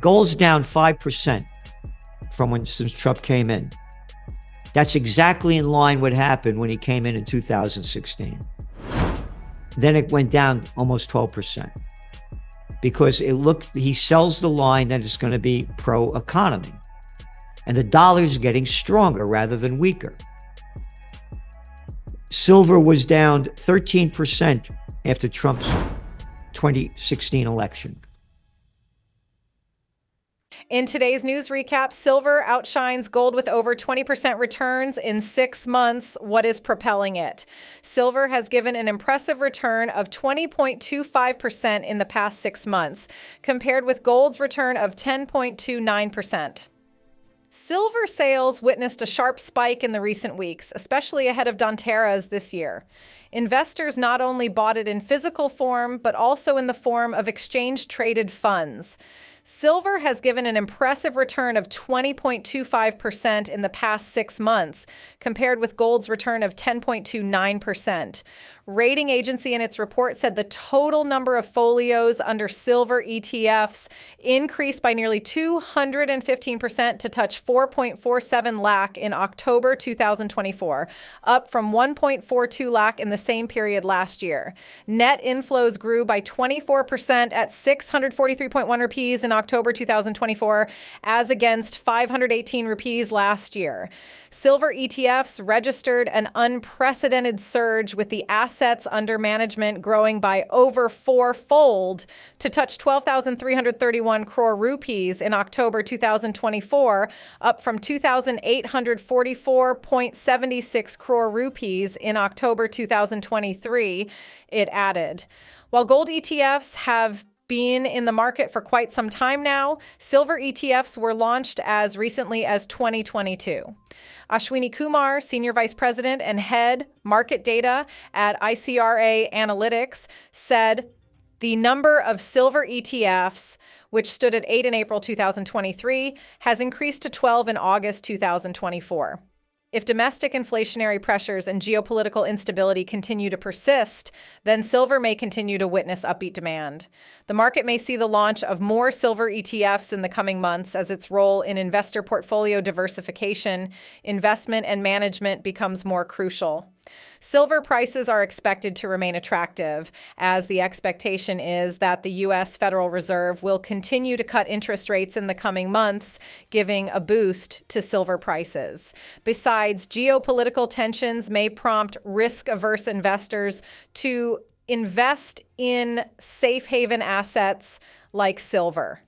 Gold's down 5% since Trump came in. That's exactly in line what happened when he came in 2016. Then it went down almost 12% because he sells the line that it's going to be pro-economy. And the dollar's getting stronger rather than weaker. Silver was down 13% after Trump's 2016 election. In today's news recap, silver outshines gold with over 20% returns in 6 months. What is propelling it? Silver has given an impressive return of 20.25% in the past 6 months, compared with gold's return of 10.29%. Silver sales witnessed a sharp spike in the recent weeks, especially ahead of Donteras this year. Investors not only bought it in physical form, but also in the form of exchange-traded funds. Silver has given an impressive return of 20.25% in the past 6 months, compared with gold's return of 10.29%. Rating agency in its report said the total number of folios under silver ETFs increased by nearly 215% to touch 4.47 lakh in October 2024, up from 1.42 lakh in the same period last year. Net inflows grew by 24% at 643.1 rupees in October 2024, as against 518 rupees last year. Silver ETFs registered an unprecedented surge, with the assets under management growing by over fourfold to touch 12,331 crore rupees in October 2024, up from 2,844.76 crore rupees in October 2023, it added. While gold ETFs have been in the market for quite some time now, silver ETFs were launched as recently as 2022. Ashwini Kumar, Senior Vice President and Head Market Data at ICRA Analytics, said the number of silver ETFs, which stood at 8 in April 2023, has increased to 12 in August 2024. If domestic inflationary pressures and geopolitical instability continue to persist, then silver may continue to witness upbeat demand. The market may see the launch of more silver ETFs in the coming months as its role in investor portfolio diversification, investment, and management becomes more crucial. Silver prices are expected to remain attractive, as the expectation is that the U.S. Federal Reserve will continue to cut interest rates in the coming months, giving a boost to silver prices. Besides, geopolitical tensions may prompt risk-averse investors to invest in safe haven assets like silver.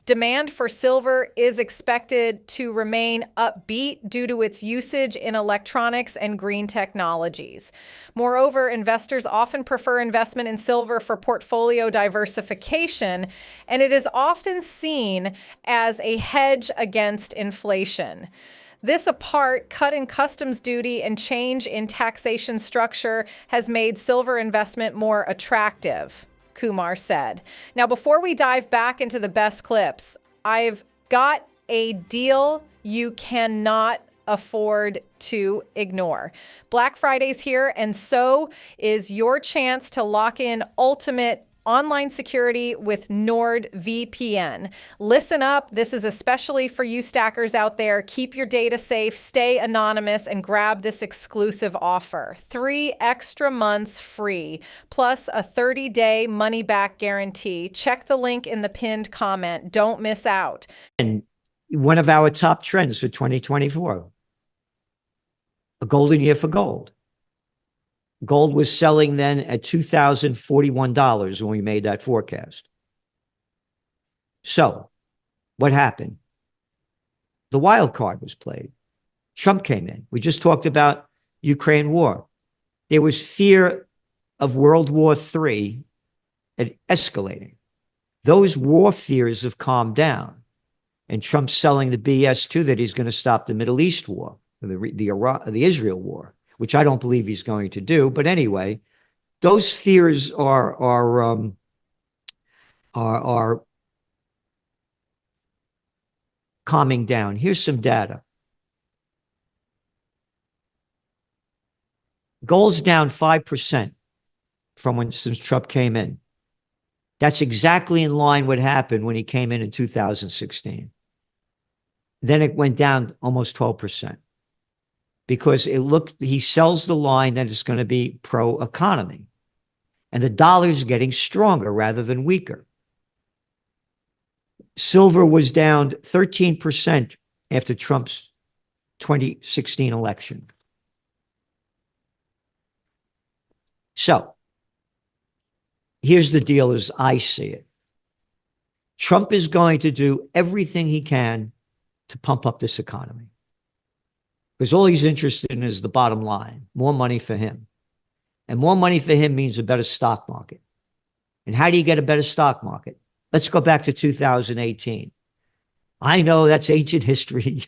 Demand for silver is expected to remain upbeat due to its usage in electronics and green technologies. Moreover, investors often prefer investment in silver for portfolio diversification, and it is often seen as a hedge against inflation. This apart, cut in customs duty and change in taxation structure has made silver investment more attractive, Kumar said. Now, before we dive back into the best clips, I've got a deal you cannot afford to ignore. Black Friday's here, and so is your chance to lock in ultimate online security with NordVPN. Listen up. This is especially for you stackers out there. Keep your data safe, stay anonymous, and grab this exclusive offer. 3 extra months free, plus a 30-day money-back guarantee. Check the link in the pinned comment. Don't miss out. And one of our top trends for 2024, a golden year for gold. Gold was selling then at $2,041 when we made that forecast. So what happened? The wild card was played. Trump came in. We just talked about Ukraine war. There was fear of World War III escalating. Those war fears have calmed down. And Trump's selling the BS too, that he's going to stop the Middle East war, the Israel war, which I don't believe he's going to do. But anyway, those fears are calming down. Here's some data. Gold's down 5% since Trump came in. That's exactly in line what happened when he came in 2016. Then it went down almost 12% because he sells the line that it's going to be pro-economy. And the dollar's getting stronger rather than weaker. Silver was down 13% after Trump's 2016 election. So here's the deal as I see it. Trump is going to do everything he can to pump up this economy, because all he's interested in is the bottom line, more money for him. And more money for him means a better stock market. And how do you get a better stock market? Let's go back to 2018. I know that's ancient history,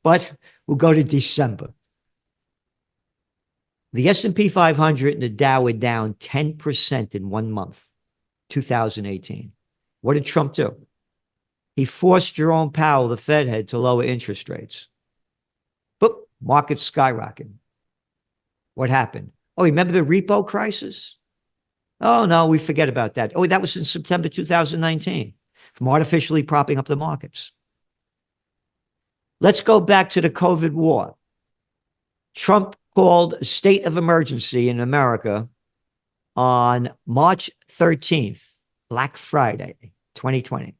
but we'll go to December. The S&P 500 and the Dow were down 10% in 1 month, 2018. What did Trump do? He forced Jerome Powell, the Fed head, to lower interest rates. Boop, markets skyrocketed. What happened? Oh, remember the repo crisis? Oh, no, we forget about that. Oh, that was in September 2019, from artificially propping up the markets. Let's go back to the COVID war. Trump called a state of emergency in America on March 13th, Black Friday, 2020.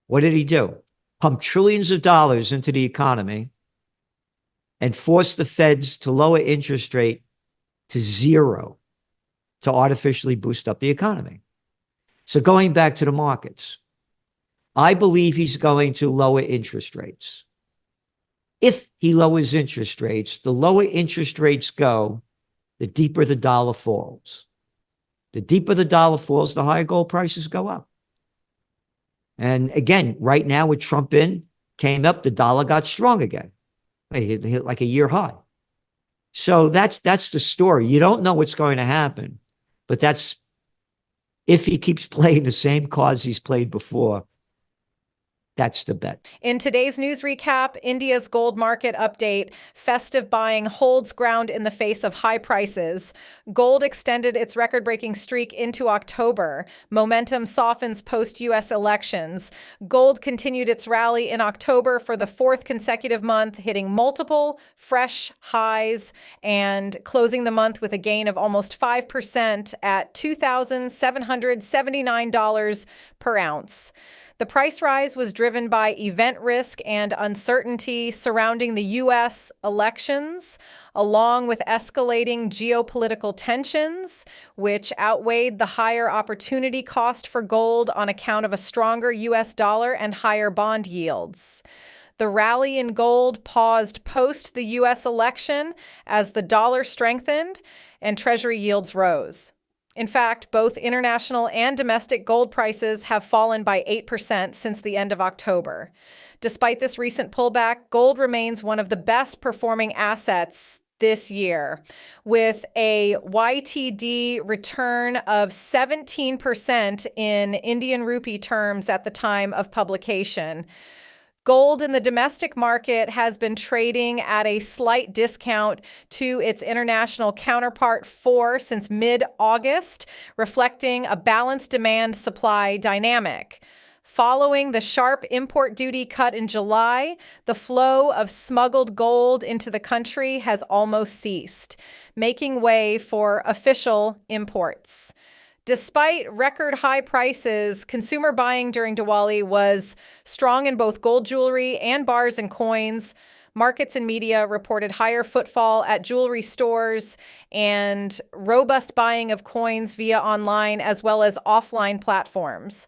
What did he do? Pump trillions of dollars into the economy and force the feds to lower interest rate to zero to artificially boost up the economy. So going back to the markets, I believe he's going to lower interest rates. If he lowers interest rates, the lower interest rates go, the deeper the dollar falls. The deeper the dollar falls, the higher gold prices go up. And again, right now with Trump in, came up, the dollar got strong again. It hit like a year high. So that's the story. You don't know what's going to happen, but that's if he keeps playing the same cards he's played before. That's the bet. In today's news recap, India's gold market update. Festive buying holds ground in the face of high prices. Gold extended its record-breaking streak into October. Momentum softens post-U.S. elections. Gold continued its rally in October for the fourth consecutive month, hitting multiple fresh highs and closing the month with a gain of almost 5% at $2,779 per ounce. The price rise was driven by event risk and uncertainty surrounding the U.S. elections, along with escalating geopolitical tensions, which outweighed the higher opportunity cost for gold on account of a stronger U.S. dollar and higher bond yields. The rally in gold paused post the U.S. election as the dollar strengthened and Treasury yields rose. In fact, both international and domestic gold prices have fallen by 8% since the end of October. Despite this recent pullback, gold remains one of the best performing assets this year, with a YTD return of 17% in Indian rupee terms at the time of publication. Gold in the domestic market has been trading at a slight discount to its international counterpart since mid-August, reflecting a balanced demand-supply dynamic. Following the sharp import duty cut in July, the flow of smuggled gold into the country has almost ceased, making way for official imports. Despite record high prices, consumer buying during Diwali was strong in both gold jewelry and bars and coins. Markets and media reported higher footfall at jewelry stores and robust buying of coins via online as well as offline platforms.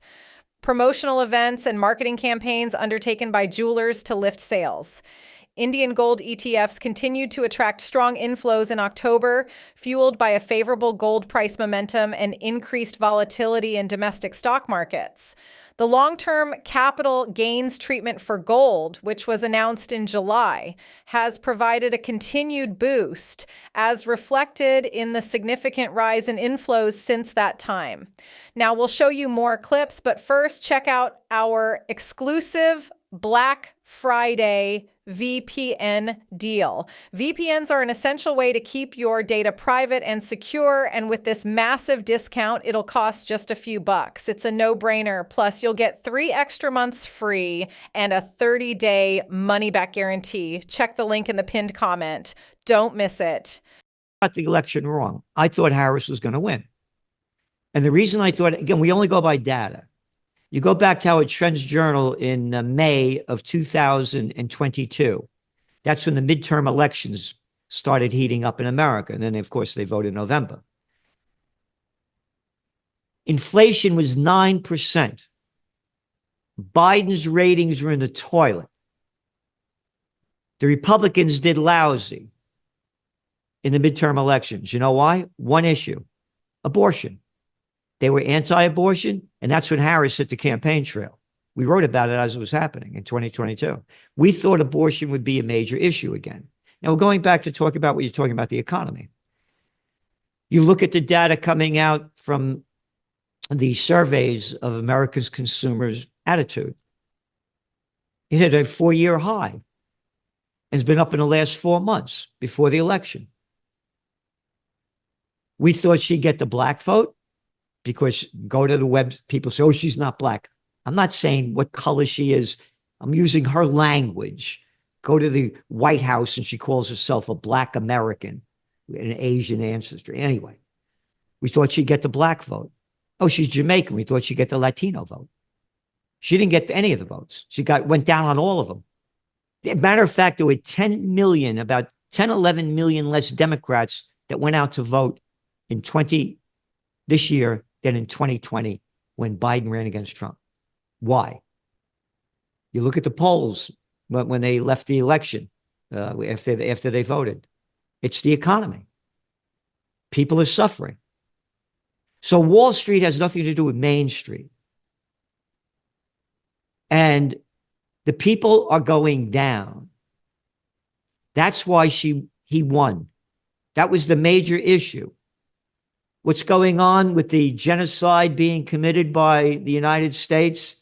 Promotional events and marketing campaigns undertaken by jewelers to lift sales. Indian gold ETFs continued to attract strong inflows in October, fueled by a favorable gold price momentum and increased volatility in domestic stock markets. The long-term capital gains treatment for gold, which was announced in July, has provided a continued boost, as reflected in the significant rise in inflows since that time. Now, we'll show you more clips, but first, check out our exclusive Black Friday VPN deal. VPNs are an essential way to keep your data private and secure. And with this massive discount, it'll cost just a few bucks. It's a no-brainer. Plus, you'll get 3 extra months free and a 30-day money-back guarantee. Check the link in the pinned comment. Don't miss it. Got the election wrong. I thought Harris was going to win. And the reason I thought, again, we only go by data. You go back to Howard Trend's journal in May of 2022. That's when the midterm elections started heating up in America. And then, of course, they voted in November. Inflation was 9%. Biden's ratings were in the toilet. The Republicans did lousy in the midterm elections. You know why? One issue: abortion. They were anti-abortion, and that's when Harris hit the campaign trail. We wrote about it as it was happening in 2022. We thought abortion would be a major issue again. Now, we're going back to talk about what you're talking about, the economy. You look at the data coming out from the surveys of America's consumers' attitude. It hit a 4-year high and has been up in the last 4 months before the election. We thought she'd get the black vote, because go to the web, people say, oh, she's not black. I'm not saying what color she is. I'm using her language. Go to the White House and she calls herself a black American, an Asian ancestry. Anyway, we thought she'd get the black vote. Oh, she's Jamaican. We thought she'd get the Latino vote. She didn't get any of the votes. She went down on all of them. Matter of fact, there were 10 million, about 10, 11 million less Democrats that went out to vote in this year than in 2020 when Biden ran against Trump. Why? You look at the polls when they left the election, after they voted. It's the economy. People are suffering. So Wall Street has nothing to do with Main Street. And the people are going down. That's why he won. That was the major issue. What's going on with the genocide being committed by the United States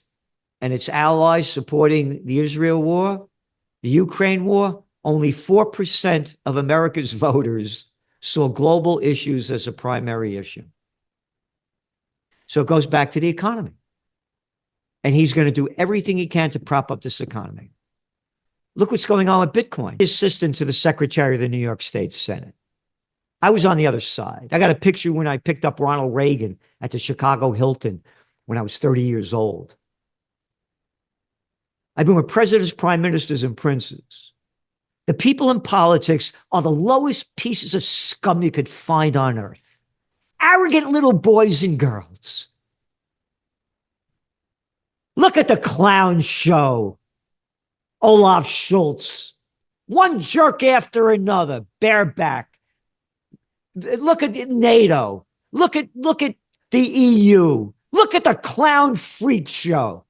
and its allies supporting the Israel war, the Ukraine war? Only 4% of America's voters saw global issues as a primary issue. So it goes back to the economy. And he's going to do everything he can to prop up this economy. Look what's going on with Bitcoin. Assistant to the Secretary of the New York State Senate. I was on the other side. I got a picture when I picked up Ronald Reagan at the Chicago Hilton when I was 30 years old. I've been with presidents, prime ministers, and princes. The people in politics are the lowest pieces of scum you could find on earth. Arrogant little boys and girls. Look at the clown show. Olaf Schultz. One jerk after another, bareback. Look at NATO. Look at the EU. Look at the clown freak show.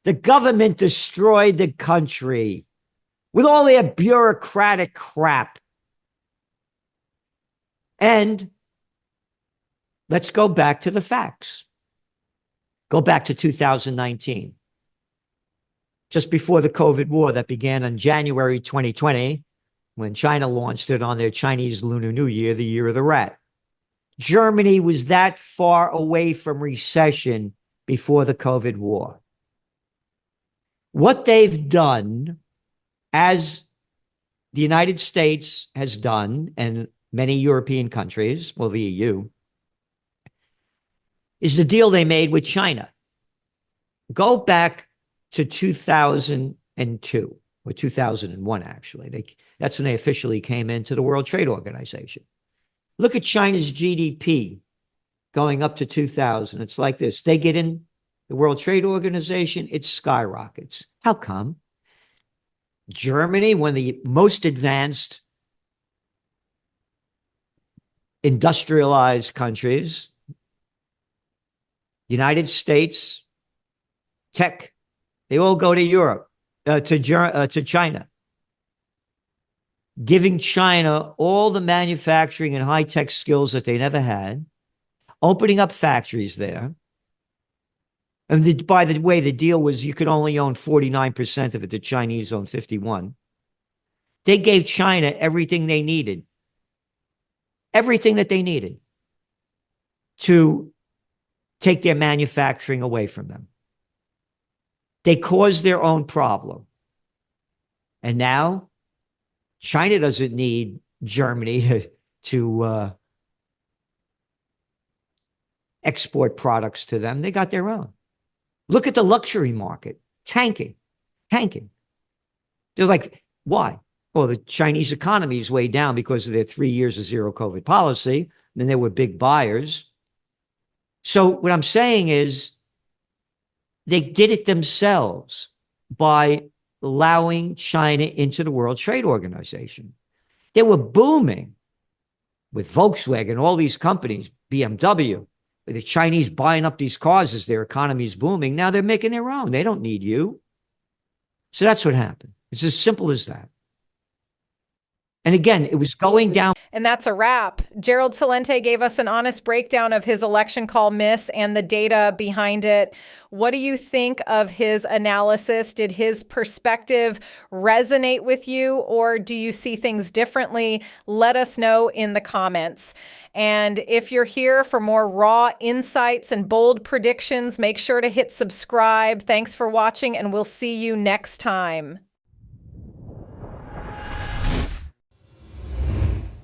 The government destroyed the country with all their bureaucratic crap. And let's go back to the facts. Go back to 2019. Just before the COVID war that began in January 2020, when China launched it on their Chinese Lunar New Year, the year of the rat. Germany was that far away from recession before the COVID war. What they've done, as the United States has done, and many European countries, well, the EU, is the deal they made with China. Go back to 2002. Or 2001, actually. That's when they officially came into the World Trade Organization. Look at China's GDP going up to 2000. It's like this. They get in the World Trade Organization, it skyrockets. How come? Germany, one of the most advanced industrialized countries, United States, tech, they all go to Europe. To China, giving China all the manufacturing and high-tech skills that they never had, opening up factories there. And by the way, the deal was you could only own 49% of it. The Chinese own 51. They gave China everything they needed, everything that they needed to take their manufacturing away from them. They caused their own problem. And now China doesn't need Germany to export products to them. They got their own. Look at the luxury market, tanking. They're like, why? Well, the Chinese economy is way down because of their 3 years of zero COVID policy. Then they were big buyers. So what I'm saying is they did it themselves by allowing China into the World Trade Organization. They were booming with Volkswagen, all these companies, BMW, the Chinese buying up these cars as their economy is booming. Now they're making their own. They don't need you. So that's what happened. It's as simple as that. And again, it was going down. And that's a wrap. Gerald Celente gave us an honest breakdown of his election call miss and the data behind it. What do you think of his analysis? Did his perspective resonate with you, or do you see things differently? Let us know in the comments. And if you're here for more raw insights and bold predictions, make sure to hit subscribe. Thanks for watching, and we'll see you next time.